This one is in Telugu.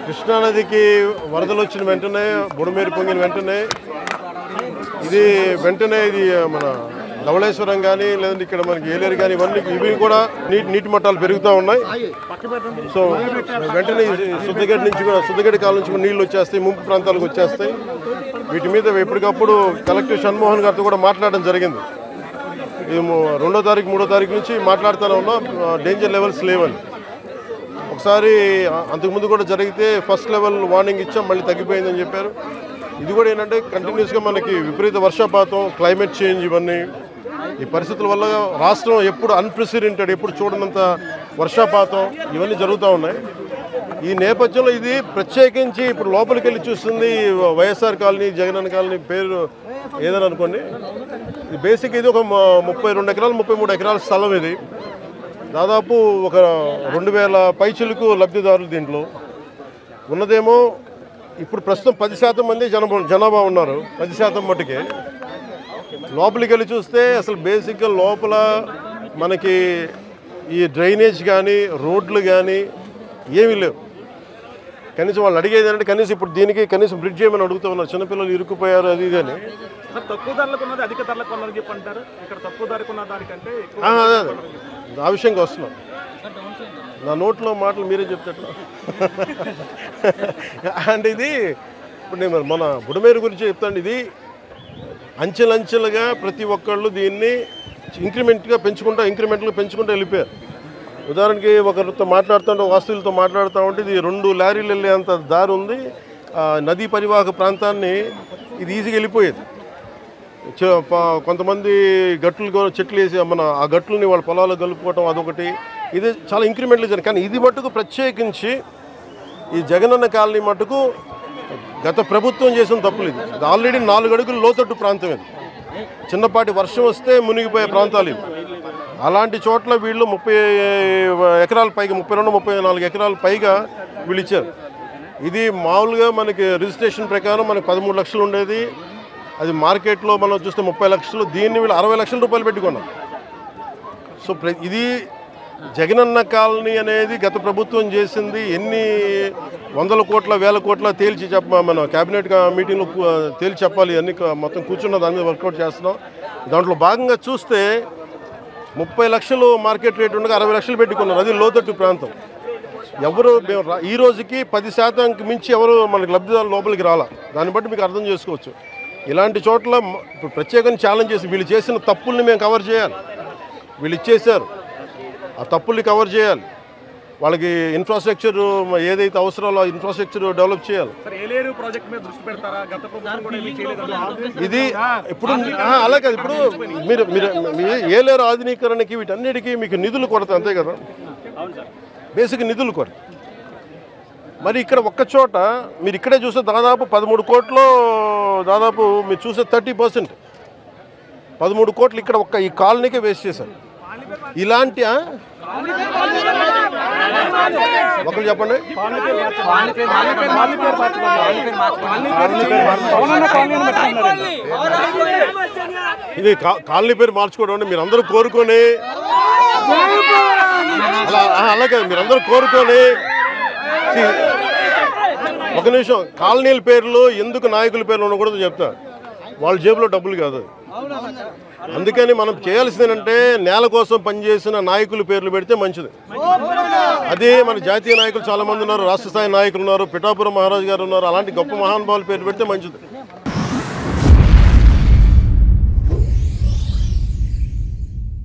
కృష్ణానదికి వరదలు వచ్చిన వెంటనే బుడమేరు పొంగిన వెంటనే ఇది మన ధవళేశ్వరం కానీ లేదంటే ఇక్కడ మనకి ఏలేరు కానీ ఇవి కూడా నీటి మట్టాలు పెరుగుతూ ఉన్నాయి. సో వెంటనే శుద్ధగడ్డ కాలం నుంచి కూడా నీళ్ళు వచ్చేస్తాయి, ముంపు ప్రాంతాలకు వచ్చేస్తాయి. వీటి మీద ఎప్పటికప్పుడు కలెక్టర్ షణ్మోహన్ గారితో కూడా మాట్లాడడం జరిగింది. ఇది 2వ తారీఖు 3వ తారీఖు నుంచి మాట్లాడుతూనే ఉన్నాం, డేంజర్ లెవెల్స్ లేవని. ఒకసారి అంతకుముందు కూడా జరిగితే ఫస్ట్ లెవెల్ వార్నింగ్ ఇచ్చాం, మళ్ళీ తగ్గిపోయిందని చెప్పారు. ఇది కూడా ఏంటంటే కంటిన్యూస్గా మనకి విపరీత వర్షపాతం, క్లైమేట్ చేంజ్, ఇవన్నీ ఈ పరిస్థితుల వల్ల రాష్ట్రం ఎప్పుడు అన్ప్రెసిడెంటెడ్, ఎప్పుడు చూడనంత వర్షపాతం ఇవన్నీ జరుగుతూ ఉన్నాయి. ఈ నేపథ్యంలో ఇది ప్రత్యేకించి ఇప్పుడు లోపలికి వెళ్ళి చూస్తుంది వైఎస్ఆర్ కాలనీ, జగనన్న కాలనీ పేరు ఏదని అనుకోండి. ఇది బేసిక్ ఇది ఒక 32 ఎకరాలు 33 ఎకరాల స్థలం. ఇది దాదాపు ఒక 2000 పైచిలకు లబ్ధిదారులు. దీంట్లో ఉన్నదేమో ఇప్పుడు ప్రస్తుతం 10% మంది జనాభా ఉన్నారు. 10% మట్టుకే. లోపలికి వెళ్ళి చూస్తే అసలు బేసిక్గా లోపల మనకి ఈ డ్రైనేజ్ కానీ రోడ్లు కానీ ఏమీ లేవు. కనీసం వాళ్ళు అడిగేది అంటే కనీసం ఇప్పుడు దీనికి కనీసం బ్రిడ్జ్ చేయమని అడుగుతూ ఉన్నారు. చిన్నపిల్లలు ఇరుక్కుపోయారు అది ఇది అని. తక్కువ ధరలకు ఉన్నది అధిక ధరలకు ఉన్నది చెప్పంటారు. ఇక్కడ తక్కువ ధరకు ఉన్న దానికంటే ఆ విషయంగా వస్తున్నాం. నా నోట్లో మాటలు మీరే చెప్తారు. అంటే ఇది ఇప్పుడు నేను మన బుడమేరు గురించి చెప్తాను. ఇది అంచెలంచెలుగా ప్రతి ఒక్కళ్ళు దీన్ని ఇంక్రిమెంట్గా పెంచుకుంటూ వెళ్ళిపోయారు. ఉదాహరణకి ఒకరితో మాట్లాడుతుంటే, వాస్తువులతో మాట్లాడుతూ ఉంటే ఇది 2 లారీలు వెళ్ళేంత దారి ఉంది. నదీ పరివాహక ప్రాంతాన్ని ఇది ఈజీగా వెళ్ళిపోయేది. కొంతమంది చెట్లు వేసి ఆ గట్లని వాళ్ళ పొలాలు కలుపుకోవటం అదొకటి. ఇది చాలా ఇంక్రిమెంట్లు జరిగింది. కానీ ఇది మట్టుకు ప్రత్యేకించి ఈ జగనన్న కాలనీ మట్టుకు గత ప్రభుత్వం చేసిన తప్పులు. ఇది ఆల్రెడీ 4 అడుగులు లోతట్టు ప్రాంతం. ఇది చిన్నపాటి వర్షం వస్తే మునిగిపోయే ప్రాంతాలు ఇవి. అలాంటి చోట్ల వీళ్ళు 30 ఎకరాల పైగా 32-34 ఎకరాల పైగా వీళ్ళు ఇచ్చారు. ఇది మామూలుగా మనకి రిజిస్ట్రేషన్ ప్రకారం మనకి 13 లక్షలు ఉండేది. అది మార్కెట్లో మనం చూస్తే 30 లక్షలు. దీన్ని వీళ్ళు 60 లక్షల రూపాయలు పెట్టుకున్నారు. సో ఇది జగనన్న కాలనీ అనేది గత ప్రభుత్వం చేసింది ఎన్ని 100 కోట్ల 1000 కోట్ల తేల్చి మన క్యాబినెట్ మీటింగ్లో తేల్చి చెప్పాలి. అన్ని మొత్తం కూర్చున్న దాని మీద వర్కౌట్ చేస్తున్నాం. దాంట్లో భాగంగా చూస్తే 30 లక్షలు మార్కెట్ రేట్ ఉండగా 60 లక్షలు పెట్టుకున్నారు. అది లోతట్టు ప్రాంతం. ఎవరు ఈ రోజుకి 10% మించి ఎవరు మనకి లబ్ధిదారులు లోపలికి రాలా. దాన్ని బట్టి మీకు అర్థం చేసుకోవచ్చు. ఇలాంటి చోట్ల ఇప్పుడు ప్రత్యేకంగా ఛాలెంజ్ చేసి వీళ్ళు చేసిన తప్పుల్ని మేము కవర్ చేయాలి. వీళ్ళు ఇచ్చేసారు, ఆ తప్పుల్ని కవర్ చేయాలి. వాళ్ళకి ఇన్ఫ్రాస్ట్రక్చర్ ఏదైతే అవసరాలో ఆ ఇన్ఫ్రాస్ట్రక్చర్ డెవలప్ చేయాలి. ఇది ఇప్పుడు అలా కాదు. ఇప్పుడు మీరు ఏలేరు ఆధునీకరణకి వీటన్నిటికీ మీకు నిధులు కొరత, అంతే కదా. బేసిక్ నిధులు కొరత. మరి ఇక్కడ ఒక్క చోట మీరు ఇక్కడే చూస్తే దాదాపు 13 కోట్లు, దాదాపు మీరు చూస్తే 30%, 13 కోట్లు ఇక్కడ ఒక్క ఈ కాలనీకే వేస్ట్ చేశారు. ఇలాంటి ఒకరు చెప్పండి. ఇది కాలనీ పేరు మార్చుకోవడం అంటే మీరందరూ కోరుకొని అలా కాదు, మీరందరూ కోరుకొని ఒక నిమిషం. కాలనీల పేర్లు ఎందుకు నాయకుల పేర్లు ఉండకూడదు చెప్తా. వాళ్ళ జేబులో డబ్బులు కాదు. అందుకని మనం చేయాల్సింది ఏంటంటే నేల కోసం పనిచేసిన నాయకుల పేర్లు పెడితే మంచిది. అదే మన జాతీయ నాయకులు చాలా మంది ఉన్నారు, రాష్ట్ర స్థాయి నాయకులు ఉన్నారు, పిఠాపురం మహారాజు గారు ఉన్నారు. అలాంటి గొప్ప మహానుభావుల పేర్లు పెడితే మంచిది.